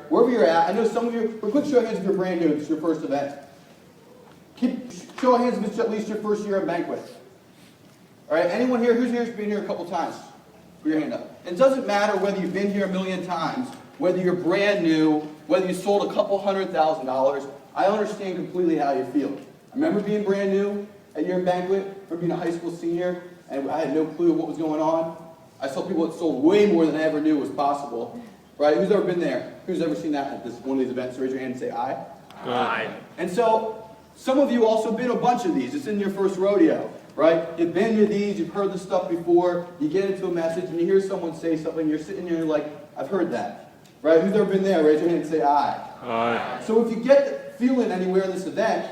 wherever you're at. I know some of you, for a quick show of hands if you're brand new, it's your first event. Show of hands if it's at least your first year at Banquet. All right, anyone here, who's been here a couple times? Put your hand up. It doesn't matter whether you've been here a million times, whether you're brand new, whether you sold a couple $100,000. I understand completely how you feel. I remember being brand new at your Banquet, or being a high school senior, and I had no clue what was going on. I saw people that sold way more than I ever knew was possible. Right? Who's ever been there? Who's ever seen that at one of these events? Raise your hand and say aye. Aye. And so, some of you also been a bunch of these. It's in your first rodeo. Right? You've been to these, you've heard this stuff before, you get into a message and you hear someone say something, you're sitting there like, I've heard that. Right? Who's ever been there? Raise your hand and say aye. Aye. So if you get the feeling anywhere in this event,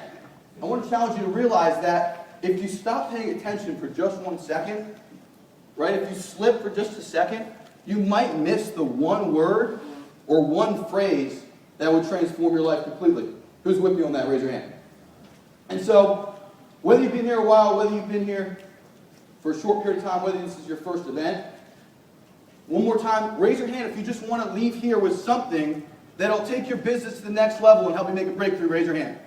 I want to challenge you to realize that if you stop paying attention for just 1 second, right? If you slip for just a second, you might miss the one word or one phrase that would transform your life completely. Who's with me on that? Raise your hand. And so, whether you've been here a while, whether you've been here for a short period of time, whether this is your first event, one more time, raise your hand if you just want to leave here with something that'll take your business to the next level and help you make a breakthrough. Raise your hand.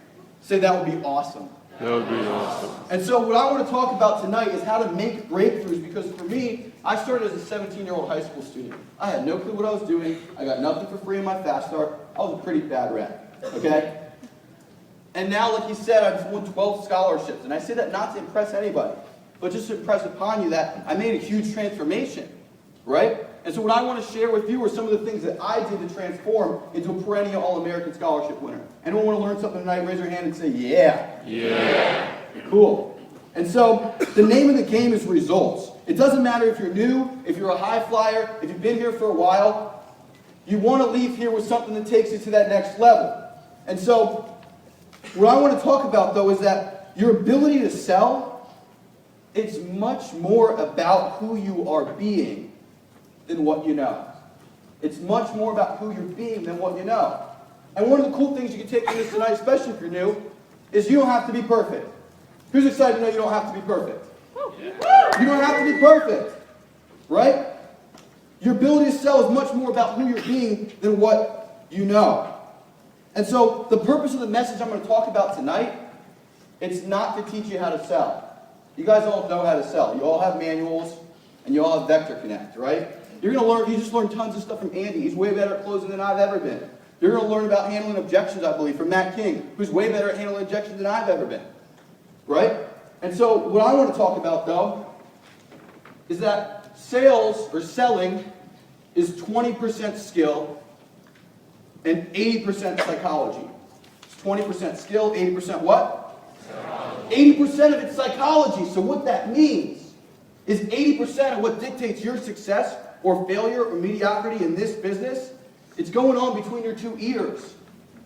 Say that would be awesome. That would be awesome. And so what I want to talk about tonight is how to make breakthroughs, because for me, I started as a 17-year-old high school student. I had no clue what I was doing. I got nothing for free in my fast start. I was a pretty bad rat, okay? And now, like he said, I've won 12 scholarships. And I say that not to impress anybody, but just to impress upon you that I made a huge transformation, right? And so what I want to share with you are some of the things that I did to transform into a perennial All-American Scholarship winner. Anyone want to learn something tonight? Raise your hand and say, yeah. Yeah. Cool. And so the name of the game is results. It doesn't matter if you're new, if you're a high flyer, if you've been here for a while. You want to leave here with something that takes you to that next level. And so what I want to talk about, though, is that your ability to sell, it's much more about who you are being than what you know. It's much more about who you're being than what you know. And one of the cool things you can take from this tonight, especially if you're new, is you don't have to be perfect. Who's excited to know you don't have to be perfect? You don't have to be perfect, right? Your ability to sell is much more about who you're being than what you know. And so the purpose of the message I'm going to talk about tonight, it's not to teach you how to sell. You guys all know how to sell. You all have manuals, and you all have Vector Connect, right? You're going to learn, you just learned tons of stuff from Andy. He's way better at closing than I've ever been. You're going to learn about handling objections, I believe, from Matt King, who's way better at handling objections than I've ever been. Right? And so what I want to talk about, though, is that sales or selling is 20% skill and 80% psychology. It's 20% skill, 80% what? Psychology. 80% of it's psychology. So what that means is 80% of what dictates your success or failure or mediocrity in this business, it's going on between your two ears.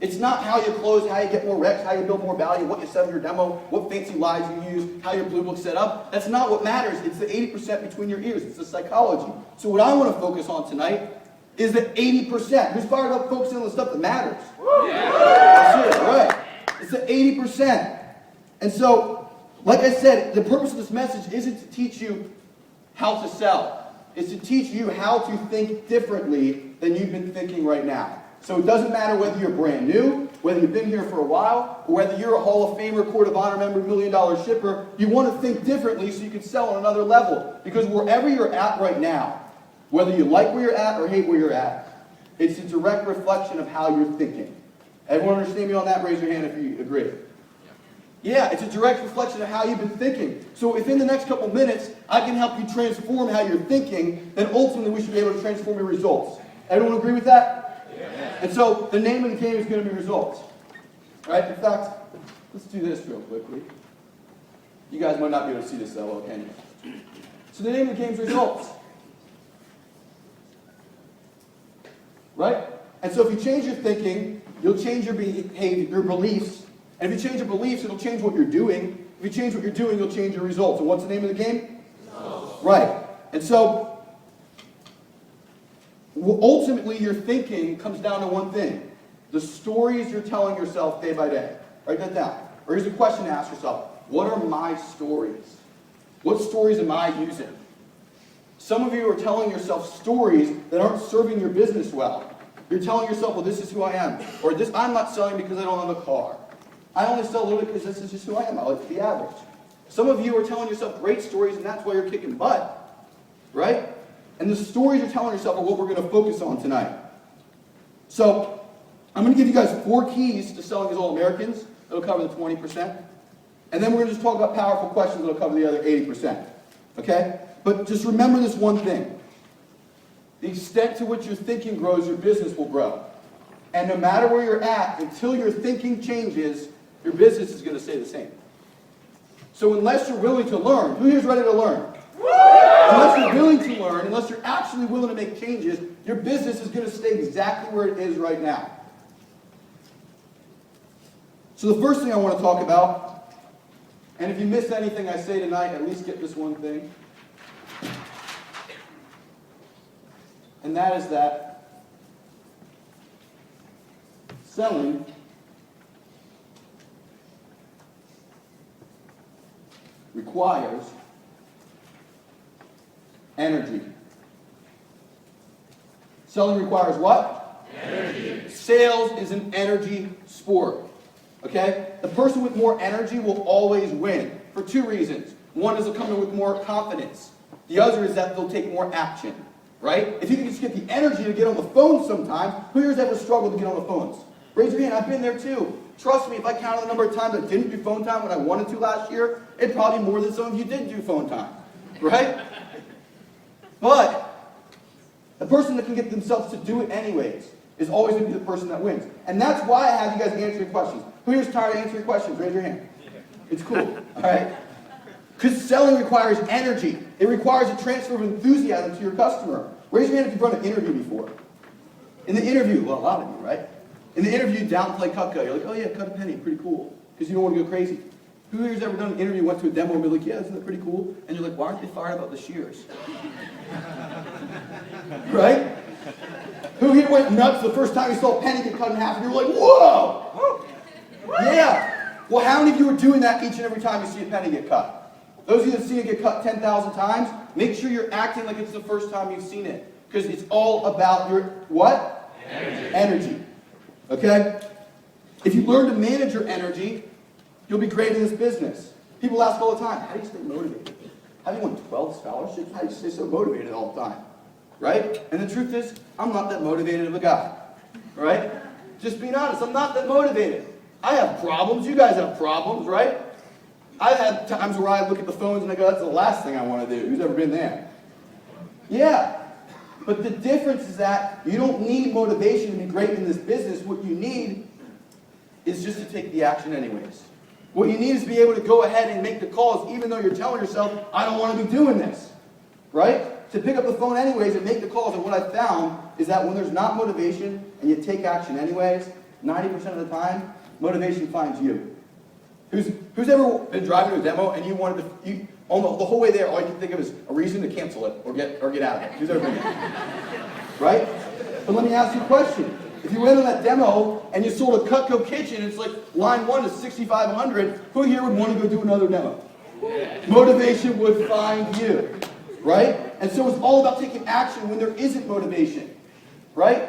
It's not how you close, how you get more recs, how you build more value, what you said in your demo, what fancy lies you use, how your blue book's set up. That's not what matters. It's the 80% between your ears. It's the psychology. So what I want to focus on tonight is the 80%. Who's fired up focusing on the stuff that matters? Yeah. That's it, right. It's the 80%. And so, like I said, the purpose of this message isn't to teach you how to sell. It's to teach you how to think differently than you've been thinking right now. So it doesn't matter whether you're brand new, whether you've been here for a while, or whether you're a Hall of Famer, Court of Honor member, $1 million shipper, you want to think differently so you can sell on another level. Because wherever you're at right now, whether you like where you're at or hate where you're at, it's a direct reflection of how you're thinking. Everyone understand me on that? Raise your hand if you agree. Yeah, it's a direct reflection of how you've been thinking. So if in the next couple minutes I can help you transform how you're thinking, then ultimately we should be able to transform your results. Everyone agree with that? And so the name of the game is going to be results. Right? In fact, let's do this real quickly. You guys might not be able to see this that well, can you? So the name of the game is results. Right? And so if you change your thinking, you'll change your behavior, your beliefs. And if you change your beliefs, it'll change what you're doing. If you change what you're doing, you'll change your results. And what's the name of the game? Results. Right. And so ultimately, your thinking comes down to one thing. The stories you're telling yourself day by day. Write that down. Or here's a question to ask yourself. What are my stories? What stories am I using? Some of you are telling yourself stories that aren't serving your business well. You're telling yourself, well, this is who I am. Or this, I'm not selling because I don't have a car. I only sell a little bit because this is just who I am. I like to be average. Some of you are telling yourself great stories, and that's why you're kicking butt. Right? And the stories you're telling yourself are what we're going to focus on tonight. So, I'm going to give you guys 4 keys to selling as All-Americans. It'll cover the 20%. And then we're going to just talk about powerful questions that'll cover the other 80%. Okay? But just remember this one thing. The extent to which your thinking grows, your business will grow. And no matter where you're at, until your thinking changes, your business is going to stay the same. So unless you're willing to learn, who here's ready to learn? Unless you're willing to learn, unless you're actually willing to make changes, your business is going to stay exactly where it is right now. So the first thing I want to talk about, and if you miss anything I say tonight, at least get this one thing. And that is that selling requires energy. Selling requires what? Energy. Sales is an energy sport. Okay? The person with more energy will always win for 2 reasons. One is they'll come in with more confidence. The other is that they'll take more action. Right? If you can just get the energy to get on the phone sometime, who here's ever struggled to get on the phones? Raise your hand. I've been there too. Trust me, if I counted the number of times I didn't do phone time when I wanted to last year, it'd probably be more than some of you did do phone time. Right? But the person that can get themselves to do it anyways is always going to be the person that wins. And that's why I have you guys answering questions. Who here's tired of answering questions? Raise your hand. It's cool. All right? Because selling requires energy. It requires a transfer of enthusiasm to your customer. Raise your hand if you've run an interview before. In the interview, well, a lot of you, right? In the interview, downplay Cutco. You're like, oh yeah, cut a penny, pretty cool. Because you don't want to go crazy. Who here's ever done an interview, went to a demo, and be like, yeah, isn't that pretty cool? And you're like, why aren't they fired about the shears? Right? Who here went nuts the first time you saw a penny get cut in half, and you were like, whoa! Yeah. Well, how many of you are doing that each and every time you see a penny get cut? Those of you that see it get cut 10,000 times, make sure you're acting like it's the first time you've seen it. Because it's all about your, what? Energy. Okay? If you learn to manage your energy, you'll be great in this business. People ask all the time, how do you stay motivated? How do you win 12 scholarships? How do you stay so motivated all the time? Right? And the truth is, I'm not that motivated of a guy. Right? Just being honest, I'm not that motivated. I have problems. You guys have problems, right? I've had times where I look at the phones and I go, that's the last thing I want to do. Who's ever been there? Yeah. But the difference is that you don't need motivation to be great in this business. What you need is just to take the action anyways. What you need is to be able to go ahead and make the calls even though you're telling yourself, I don't want to be doing this. Right? To pick up the phone anyways and make the calls. And what I found is that when there's not motivation and you take action anyways, 90% of the time, motivation finds you. Who's ever been driving to a demo and you wanted to, on the whole way there, all you can think of is a reason to cancel it or get out of it? Who's ever been there? Right? But let me ask you a question. If you went on that demo and you sold a Cutco kitchen, it's like line 1 is 6,500. Who here would want to go do another demo? Motivation would find you. Right? And so it's all about taking action when there isn't motivation. Right?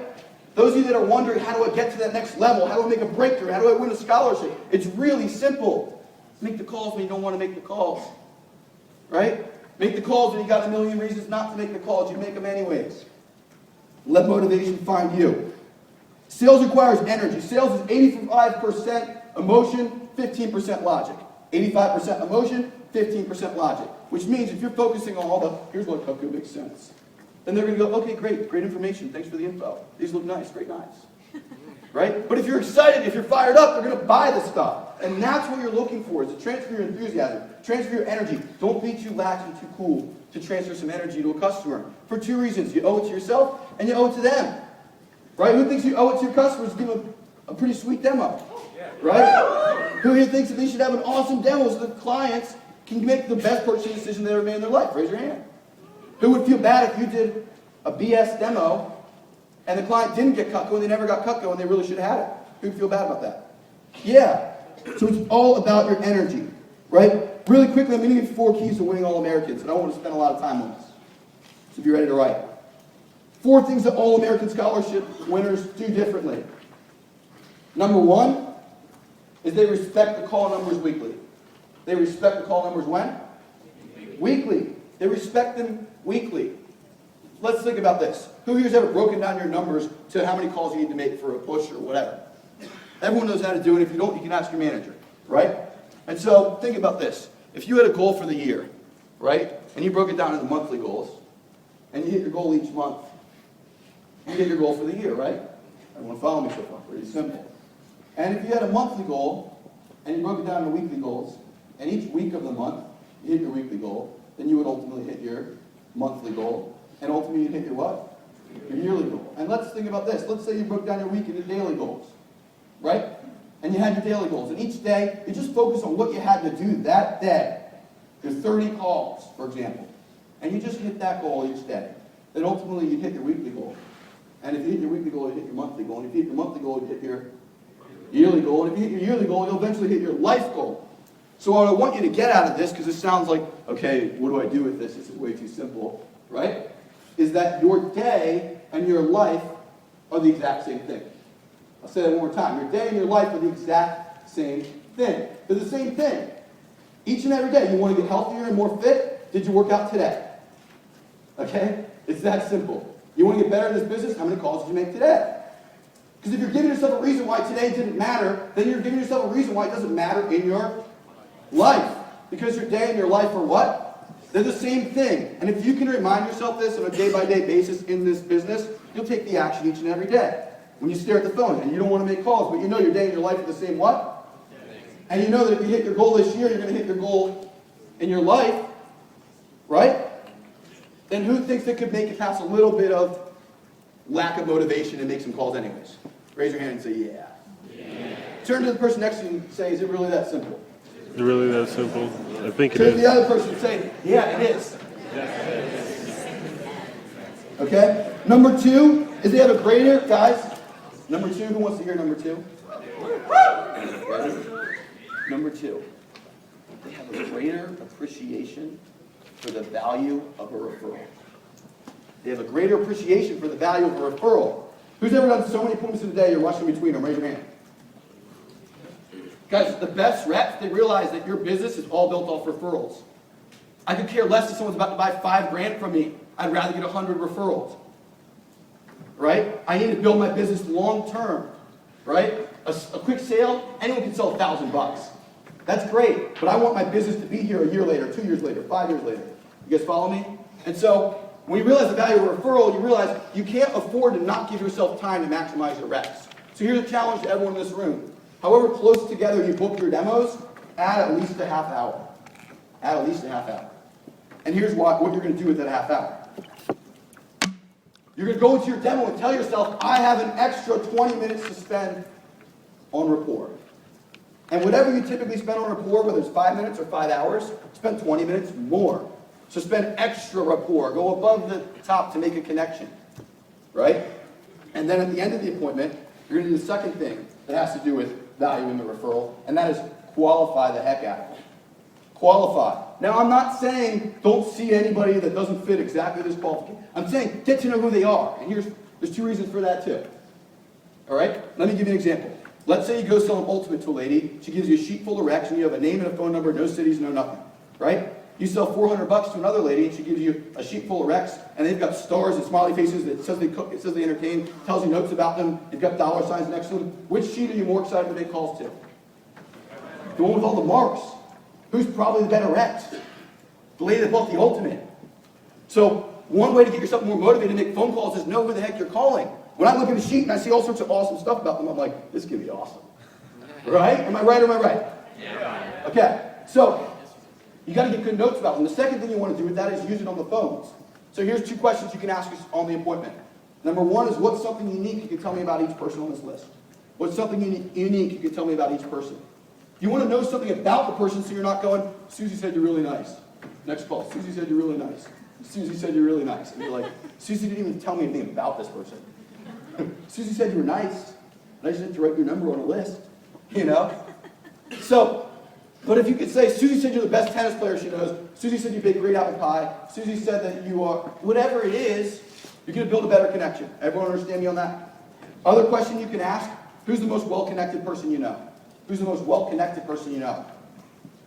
Those of you that are wondering, how do I get to that next level? How do I make a breakthrough? How do I win a scholarship? It's really simple. Make the calls when you don't want to make the calls. Right? Make the calls when you got a million reasons not to make the calls. You make them anyways. Let motivation find you. Sales requires energy. Sales is 85% emotion, 15% logic. 85% emotion, 15% logic. Which means if you're focusing on all the, here's what Cutco makes sense. Then they're going to go, okay, great information. Thanks for the info. These look nice, great knives. Right? But if you're excited, if you're fired up, they're going to buy the stuff. And that's what you're looking for, is to transfer your enthusiasm, transfer your energy. Don't be too lax and too cool to transfer some energy to a customer. For 2 reasons. You owe it to yourself, and you owe it to them. Right? Who thinks you owe it to your customers? Give them a pretty sweet demo. Right? Who here thinks that they should have an awesome demo so the clients can make the best purchasing decision they ever made in their life? Raise your hand. Who would feel bad if you did a BS demo and the client didn't get Cutco and they never got Cutco and they really should have had it? Who would feel bad about that? Yeah. So it's all about your energy, right? Really quickly, I'm going to give you 4 keys to winning All-Americans, and I don't want to spend a lot of time on this. So be ready to write. 4 things that all American Scholarship winners do differently. Number 1 is they respect the call numbers weekly. They respect the call numbers when? Weekly. They respect them weekly. Let's think about this. Who here's ever broken down your numbers to how many calls you need to make for a push or whatever? Everyone knows how to do it. If you don't, you can ask your manager, right? And so think about this. If you had a goal for the year, right, and you broke it down into monthly goals, and you hit your goal each month, you get your goal for the year, right? Everyone follow me so far? Pretty simple. And if you had a monthly goal, and you broke it down into weekly goals, and each week of the month, you hit your weekly goal, then you would ultimately hit your monthly goal, and ultimately you'd hit your what? Your yearly goal. And let's think about this. Let's say you broke down your week into daily goals, right? And you had your daily goals, and each day, you just focus on what you had to do that day. Your 30 calls, for example. And you just hit that goal each day. Then ultimately, you'd hit your weekly goal. And if you hit your weekly goal, you hit your monthly goal. And if you hit your monthly goal, you hit your yearly goal. And if you hit your yearly goal, you'll eventually hit your life goal. So what I want you to get out of this, because it sounds like, okay, what do I do with this? It's way too simple, right? Is that your day and your life are the exact same thing. I'll say that one more time. Your day and your life are the exact same thing. They're the same thing. Each and every day, you want to get healthier and more fit? Did you work out today? Okay? It's that simple. You want to get better in this business? How many calls did you make today? Because if you're giving yourself a reason why today didn't matter, then you're giving yourself a reason why it doesn't matter in your life. Because your day and your life are what? They're the same thing. And if you can remind yourself this on a day-by-day basis in this business, you'll take the action each and every day. When you stare at the phone and you don't want to make calls, but you know your day and your life are the same what? And you know that if you hit your goal this year, you're going to hit your goal in your life, right? Then who thinks they could make it past a little bit of lack of motivation and make some calls anyways? Raise your hand and say, yeah. Turn to the person next to you and say, is it really that simple? Is it really that simple? I think it Turn to is. the other person and say, yeah, it is. Okay? Number 2 is they have a greater, guys. Number 2, who wants to hear number 2? Ready? Number 2, they have a greater appreciation for the value of a referral. They have a greater appreciation for the value of a referral. Who's ever done so many appointments in a day you're rushing between them? Raise your hand. Guys, the best reps, they realize that your business is all built off referrals. I could care less if someone's about to buy $5,000 from me. I'd rather get 100 referrals. Right? I need to build my business long term. Right? A quick sale, anyone can sell $1,000. That's great, but I want my business to be here a year later, 2 years later, 5 years later. You guys follow me? And so, when you realize the value of a referral, you realize you can't afford to not give yourself time to maximize your reps. So here's a challenge to everyone in this room. However close together you book your demos, add at least a half hour. Add at least a half hour. And here's what you're going to do with that half hour. You're going to go into your demo and tell yourself, I have an extra 20 minutes to spend on rapport. And whatever you typically spend on rapport, whether it's 5 minutes or 5 hours, spend 20 minutes more. So spend extra rapport. Go above the top to make a connection. Right? And then at the end of the appointment, you're going to do the second thing that has to do with value in the referral, and that is qualify the heck out of it. Qualify. Now, I'm not saying don't see anybody that doesn't fit exactly this qualification. I'm saying get to know who they are. And there's 2 reasons for that too. All right? Let me give you an example. Let's say you go sell an ultimate to a lady. She gives you a sheet full of recs, and you have a name and a phone number, no cities, no nothing. Right? You sell $400 to another lady, and she gives you a sheet full of recs, and they've got stars and smiley faces that says they cook, it says they entertain, tells you notes about them, they've got dollar signs next to them. Which sheet are you more excited to make calls to? The one with all the marks. Who's probably the better rep? The lady that bought the ultimate. So one way to get yourself more motivated to make phone calls is know who the heck you're calling. When I look at the sheet and I see all sorts of awesome stuff about them, I'm like, this can be awesome. Right? Am I right or am I right? Yeah. Okay. So you got to get good notes about them. The second thing you want to do with that is use it on the phones. So here's 2 questions you can ask us on the appointment. Number 1 is, what's something unique you can tell me about each person on this list? What's something unique you can tell me about each person? You want to know something about the person so you're not going, Susie said you're really nice. Next call, Susie said you're really nice. Susie said you're really nice. And you're like, Susie didn't even tell me anything about this person. Susie said you were nice. And I just had to write your number on a list. You know? So, but if you could say, Susie said you're the best tennis player she knows. Susie said you bake great apple pie. Susie said that you are, whatever it is, You're going to build a better connection. Everyone understand me on that? Other question you can ask, who's the most well-connected person you know? Who's the most well-connected person you know?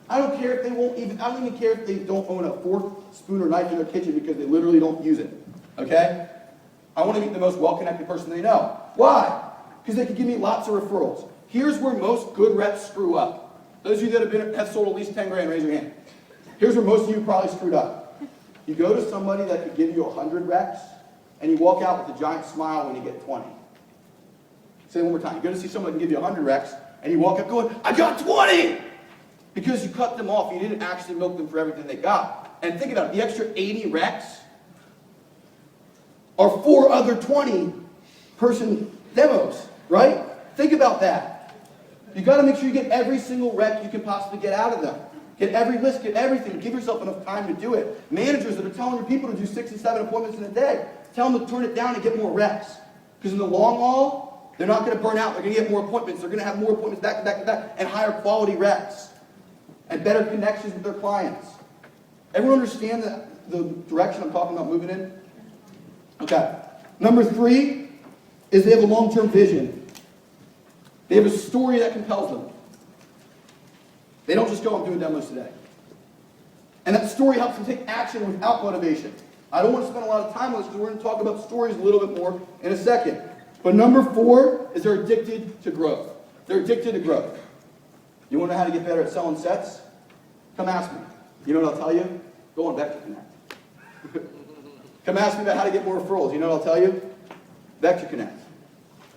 I don't care if they won't even, I don't even care if they don't own a fork, spoon, or knife in their kitchen because they literally don't use it. Okay? I want to meet the most well-connected person they know. Why? Because they can give me lots of referrals. Here's where most good reps screw up. Those of you that have sold at least 10 grand, raise your hand. Here's where most of you probably screwed up. You go to somebody that could give you 100 reps, and you walk out with a giant smile when you get 20. Say it one more time. You go to see someone that can give you 100 reps, and you walk up going, I got 20! Because you cut them off. You didn't actually milk them for everything they got. And think about it. The extra 80 reps are 4 other 20-person demos, right? Think about that. You got to make sure you get every single rep you can possibly get out of them. Get every list, get everything. Give yourself enough time to do it. Managers that are telling your people to do 6 and 7 appointments in a day, tell them to turn it down and get more reps. Because in the long haul, they're not going to burn out. They're going to get more appointments. They're going to have more appointments back to back to back and higher quality reps and better connections with their clients. Everyone understand the direction I'm talking about moving in? Okay. Number 3 is they have a long-term vision. They have a story that compels them. They don't just go, I'm doing demos today. And that story helps them take action without motivation. I don't want to spend a lot of time on this because we're going to talk about stories a little bit more in a second. But number 4 is they're addicted to growth. They're addicted to growth. You want to know how to get better at selling sets? Come ask me. You know what I'll tell you? Go on Vector Connect. Come ask me about how to get more referrals. You know what I'll tell you? Vector Connect.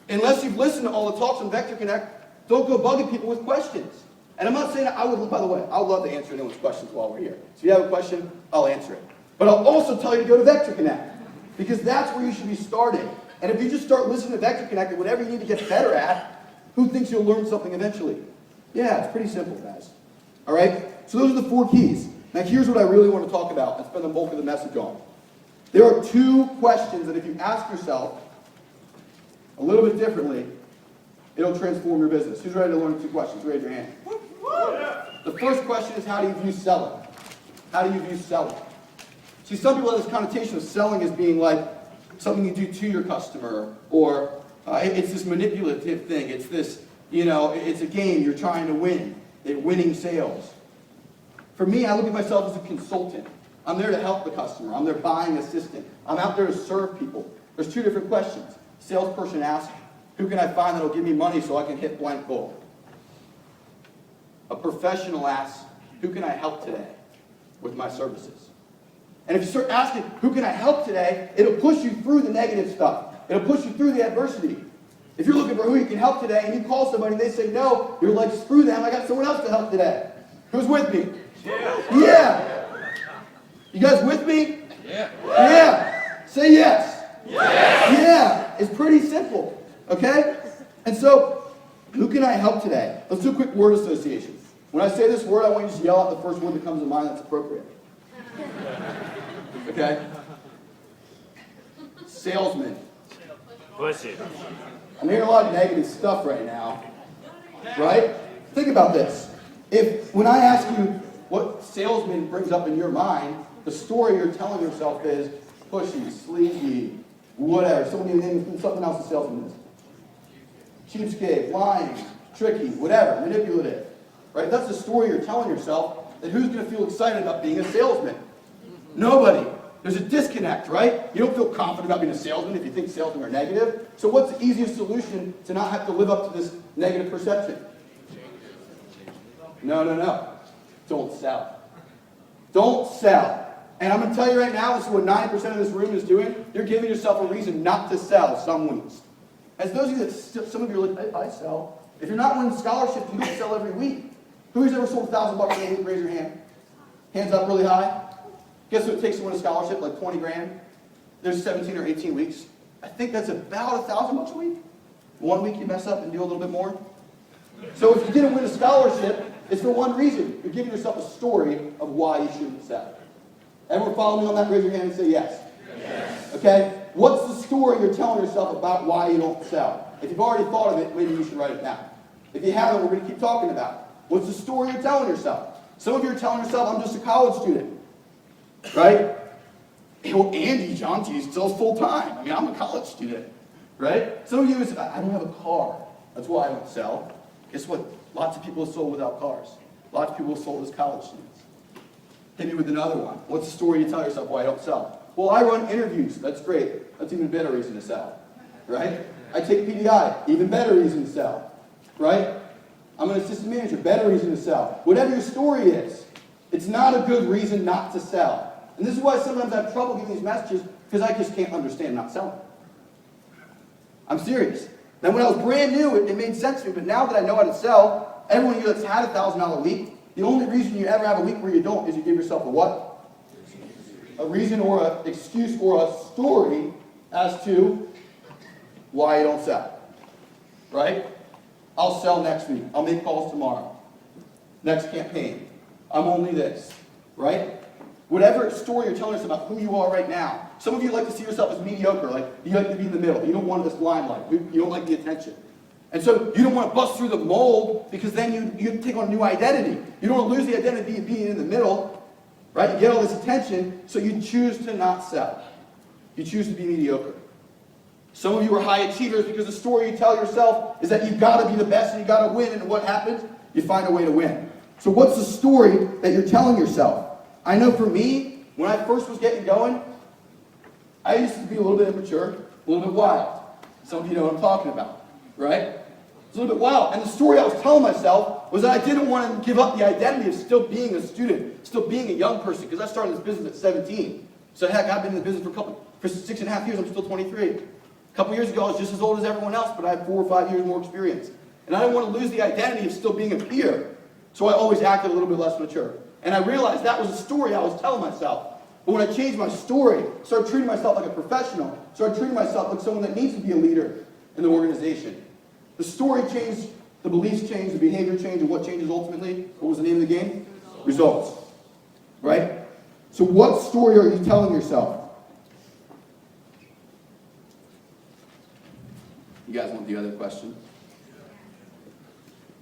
Unless you've listened to all the talks on Vector Connect, don't go bugging people with questions. And I'm not saying that I would, by the way, I would love to answer anyone's questions while we're here. So if you have a question, I'll answer it. But I'll also tell you to go to Vector Connect, because that's where you should be starting. And if you just start listening to Vector Connect and whatever you need to get better at, who thinks you'll learn something eventually? Yeah, it's pretty simple, guys. All right? So those are the 4 keys. Now here's what I really want to talk about and spend the bulk of the message on. There are 2 questions that if you ask yourself a little bit differently, it'll transform your business. Who's ready to learn 2 questions? Raise your hand. The first question is, how do you view selling? How do you view selling? See, some people have this connotation of selling as being like something you do to your customer, or it's this manipulative thing. It's this, it's a game you're trying to win. Winning sales. For me, I look at myself as a consultant. I'm there to help the customer. I'm their buying assistant. I'm out there to serve people. There's 2 different questions. Salesperson asks, who can I find that will give me money so I can hit blank goal? A professional asks, who can I help today with my services? And if you start asking, who can I help today, it'll push you through the negative stuff. It'll push you through the adversity. If you're looking for who you can help today and you call somebody and they say no, you're like, screw them, I got someone else to help today. Who's with me? Yeah. You guys with me? Yeah. Say yes. Yeah. It's pretty simple. Okay? And so, who can I help today? Let's do a quick word association. When I say this word, I want you to yell out the first word that comes to mind that's appropriate. Okay? Salesman. Pussy. I'm hearing a lot of negative stuff right now. Right? Think about this. When I ask you what salesman brings up in your mind, the story you're telling yourself is pushy, sleazy, whatever. Something else a salesman is. Cheapskate, lying, tricky, whatever, manipulative. Right? That's the story you're telling yourself, that who's going to feel excited about being a salesman? Nobody. There's a disconnect, right? You don't feel confident about being a salesman if you think salesmen are negative. So what's the easiest solution to not have to live up to this negative perception? No. Don't sell. Don't sell. And I'm going to tell you right now, this is what 90% of this room is doing. You're giving yourself a reason not to sell some weeks. As those of you that, some of you are like, I sell. If you're not winning scholarships, you don't sell every week. Who's ever sold $1,000 in a week? Raise your hand. Hands up really high. Guess what it takes to win a scholarship? Like 20 grand. There's 17 or 18 weeks. I think that's about $1,000 a week. 1 week you mess up and do a little bit more. So if you didn't win a scholarship, it's for one reason. You're giving yourself a story of why you shouldn't sell. Everyone follow me on that? Raise your hand and say yes. Yes. Okay? What's the story you're telling yourself about why you don't sell? If you've already thought of it, maybe you should write it down. If you haven't, we're going to keep talking about it. What's the story you're telling yourself? Some of you are telling yourself, I'm just a college student. Right? Well, Andy Jonty is still full-time. I mean, I'm a college student, right? Some of you is, I don't have a car. That's why I don't sell. Guess what? Lots of people have sold without cars. Lots of people have sold as college students. Hit me with another one. What's the story you tell yourself why I don't sell? Well, I run interviews. That's great. That's even a better reason to sell, right? I take PDI. Even better reason to sell, right? I'm an assistant manager. Better reason to sell. Whatever your story is, it's not a good reason not to sell. And this is why sometimes I have trouble giving these messages, because I just can't understand not selling. I'm serious. Now, when I was brand new, it made sense to me, but now that I know how to sell, everyone here that's had a $1,000 week, the only reason you ever have a week where you don't is you give yourself a what? A reason or an excuse or a story as to why you don't sell. Right? I'll sell next week. I'll make calls tomorrow. Next campaign. I'm only this. Right? Whatever story you're telling us about who you are right now. Some of you like to see yourself as mediocre, like you like to be in the middle. You don't want this limelight. You don't like the attention. And so you don't want to bust through the mold because then you take on a new identity. You don't want to lose the identity of being in the middle, right? You get all this attention, so you choose to not sell. You choose to be mediocre. Some of you are high achievers because the story you tell yourself is that you've got to be the best and you've got to win, and what happens? You find a way to win. So what's the story that you're telling yourself? I know for me, when I first was getting going, I used to be a little bit immature, a little bit wild. Some of you know what I'm talking about, right? It's a little bit wild. And the story I was telling myself was that I didn't want to give up the identity of still being a student, still being a young person, because I started this business at 17. So heck, I've been in the business for 6.5 years, I'm still 23. A couple years ago, I was just as old as everyone else, but I had 4 or 5 years more experience. And I didn't want to lose the identity of still being a peer, so I always acted a little bit less mature. And I realized that was a story I was telling myself. But when I changed my story, started treating myself like a professional, started treating myself like someone that needs to be a leader in the organization. The story changed, the beliefs changed, the behavior changed, and what changes ultimately? What was the name of the game? Results. Right? So what story are you telling yourself? You guys want the other question?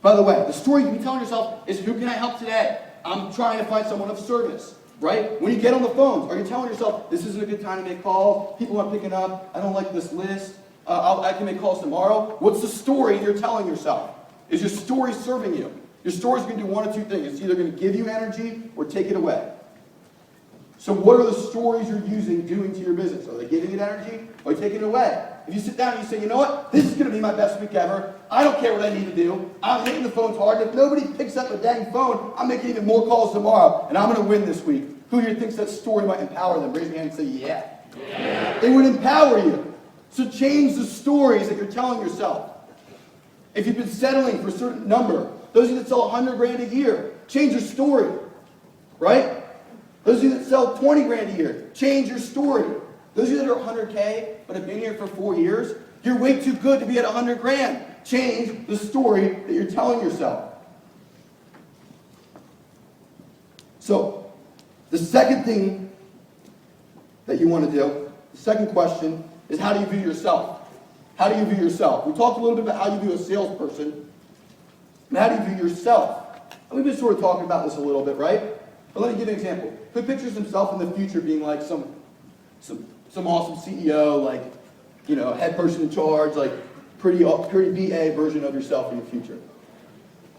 By the way, the story you can be telling yourself is, who can I help today? I'm trying to find someone of service, right? When you get on the phones, are you telling yourself, this isn't a good time to make calls, people aren't picking up, I don't like this list, I can make calls tomorrow? What's the story you're telling yourself? Is your story serving you? Your story's going to do one of two things. It's either going to give you energy or take it away. So what are the stories you're doing to your business? Are they giving it energy or taking it away? If you sit down and you say, you know what, this is going to be my best week ever. I don't care what I need to do. I'm hitting the phones hard. If nobody picks up a dang phone, I'm making even more calls tomorrow, and I'm going to win this week. Who here thinks that story might empower them? Raise your hand and say, yeah. It would empower you. So change the stories that you're telling yourself. If you've been settling for a certain number, those of you that sell 100 grand a year, change your story, right? Those of you that sell 20 grand a year, change your story. Those of you that are 100K but have been here for 4 years, you're way too good to be at 100 grand. Change the story that you're telling yourself. So, the second thing that you want to do, the second question, is how do you view yourself? How do you view yourself? We talked a little bit about how you view a salesperson. And how do you view yourself? And we've been sort of talking about this a little bit, right? But let me give you an example. Who pictures himself in the future being like some awesome CEO, like, you know, head person in charge, like pretty BA version of yourself in the future?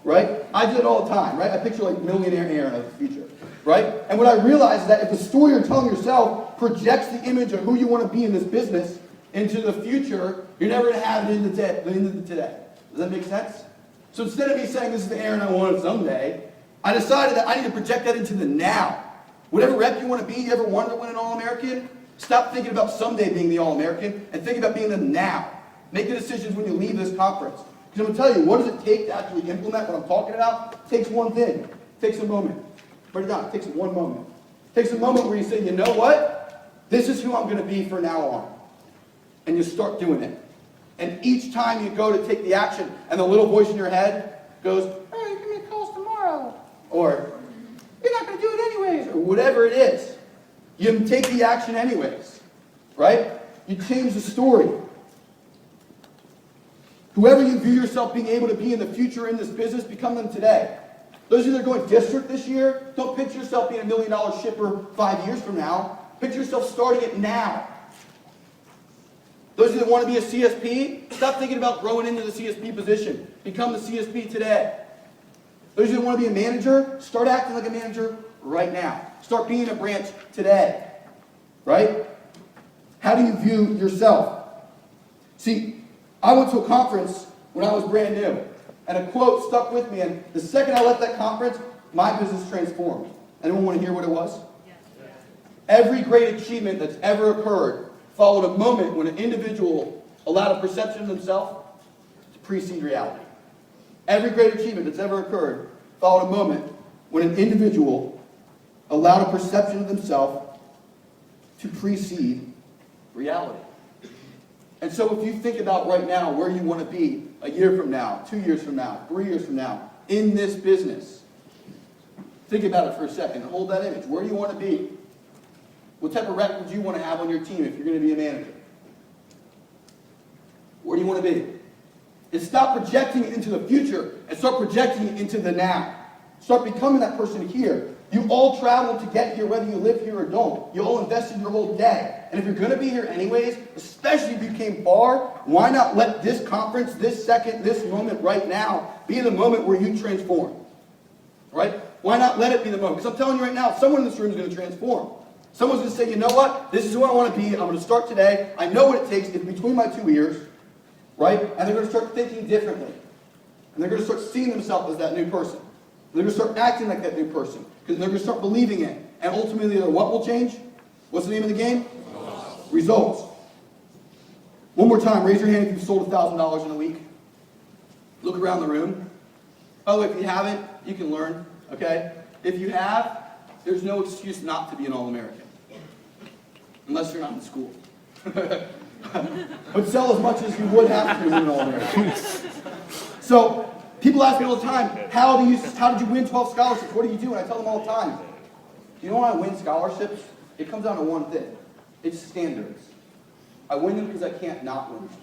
Right? I do it all the time, right? I picture like millionaire Aaron of the future, right? And what I realize is that if the story you're telling yourself projects the image of who you want to be in this business into the future, you're never going to have it in the end of the today. Does that make sense? So instead of me saying this is the Aaron I wanted someday, I decided that I need to project that into the now. Whatever rep you want to be, you ever wanted to win an All-American? Stop thinking about someday being the All-American and think about being the now. Make the decisions when you leave this conference. Because I'm going to tell you, what does it take to actually implement what I'm talking about? It takes one thing. It takes a moment. Write it down. It takes one moment. It takes a moment where you say, you know what? This is who I'm going to be from now on. And you start doing it. And each time you go to take the action, and the little voice in your head goes, hey, give me calls tomorrow. Or, you're not going to do it anyways. Or whatever it is. You take the action anyways. Right? You change the story. Whoever you view yourself being able to be in the future in this business, become them today. Those of you that are going district this year, don't picture yourself being $1 million shipper 5 years from now. Picture yourself starting it now. Those of you that want to be a CSP, stop thinking about growing into the CSP position. Become the CSP today. Those of you that want to be a manager, start acting like a manager right now. Start being a branch today. Right? How do you view yourself? See, I went to a conference when I was brand new, and a quote stuck with me, and the second I left that conference, my business transformed. Anyone want to hear what it was? Every great achievement that's ever occurred followed a moment when an individual allowed a perception of themselves to precede reality. Every great achievement that's ever occurred followed a moment when an individual allowed a perception of themselves to precede reality. And so if you think about right now where you want to be a year from now, 2 years from now, 3 years from now, in this business, think about it for a second. Hold that image. Where do you want to be? What type of rep would you want to have on your team if you're going to be a manager? Where do you want to be? And stop projecting it into the future and start projecting it into the now. Start becoming that person here. You all travel to get here whether you live here or don't. You all invested your whole day. And if you're going to be here anyways, especially if you came far, why not let this conference, this second, this moment right now be the moment where you transform? Right? Why not let it be the moment? Because I'm telling you right now, someone in this room is going to transform. Someone's going to say, you know what? This is who I want to be. I'm going to start today. I know what it takes. It's between my 2 ears. Right? And they're going to start thinking differently. And they're going to start seeing themselves as that new person. They're going to start acting like that new person. Because they're going to start believing it. And ultimately, what will change? What's the name of the game? Results. One more time. Raise your hand if you've sold $1,000 in a week. Look around the room. By the way, if you haven't, you can learn. Okay? If you have, there's no excuse not to be an All-American. Unless you're not in school. But sell as much as you would have to be an All-American. So, people ask me all the time, how did you win 12 scholarships? What do you do? And I tell them all the time, do you know why I win scholarships? It comes down to one thing. It's standards. I win them because I can't not win them.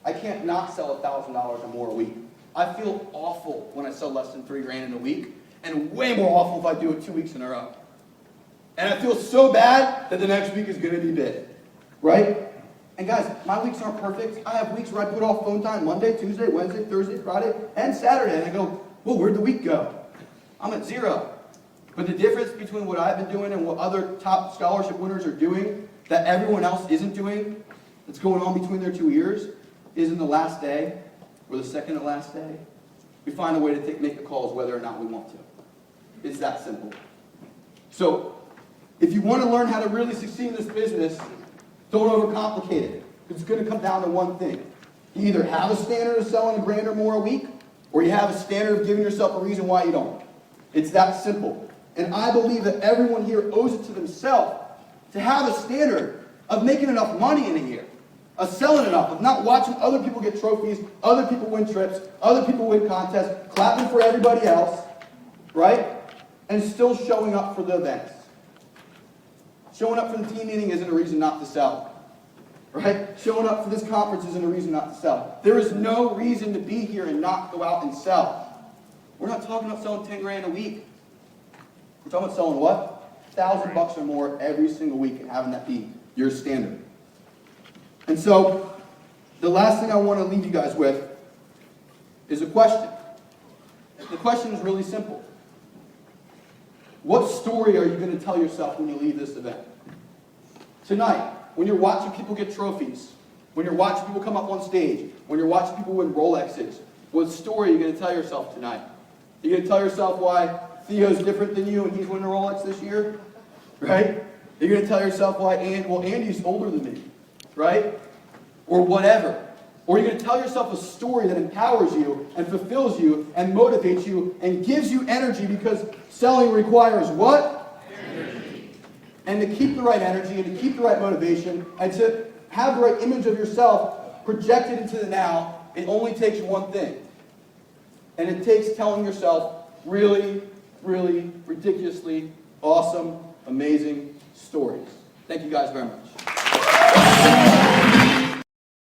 I can't not sell $1,000 or more a week. I feel awful when I sell less than $3,000 in a week, and way more awful if I do it 2 weeks in a row. And I feel so bad that the next week is going to be big. Right? And guys, my weeks aren't perfect. I have weeks where I put off phone time Monday, Tuesday, Wednesday, Thursday, Friday, and Saturday. And I go, well, where'd the week go? I'm at 0. But the difference between what I've been doing and what other top scholarship winners are doing that everyone else isn't doing, that's going on between their 2 ears, is in the last day, or the second to last day, we find a way to make the calls whether or not we want to. It's that simple. So, if you want to learn how to really succeed in this business, don't overcomplicate it. It's going to come down to one thing. You either have a standard of selling $1,000 or more a week, or you have a standard of giving yourself a reason why you don't. It's that simple. And I believe that everyone here owes it to themselves to have a standard of making enough money in a year, of selling enough, of not watching other people get trophies, other people win trips, other people win contests, clapping for everybody else, right? And still showing up for the events. Showing up for the team meeting isn't a reason not to sell. Right? Showing up for this conference isn't a reason not to sell. There is no reason to be here and not go out and sell. We're not talking about selling $10,000 a week. We're talking about selling what? $1,000 or more every single week and having that be your standard. And so, the last thing I want to leave you guys with is a question. The question is really simple. What story are you going to tell yourself when you leave this event? Tonight, when you're watching people get trophies, when you're watching people come up on stage, when you're watching people win Rolexes, what story are you going to tell yourself tonight? Are you going to tell yourself why Theo's different than you and he's winning a Rolex this year? Right? You're going to tell yourself why Andy's older than me. Right? Or whatever. Or you're going to tell yourself a story that empowers you and fulfills you and motivates you and gives you energy, because selling requires what? Energy. And to keep the right energy and to keep the right motivation and to have the right image of yourself projected into the now, it only takes one thing. And it takes telling yourself really, really ridiculously awesome, amazing stories. Thank you guys very much.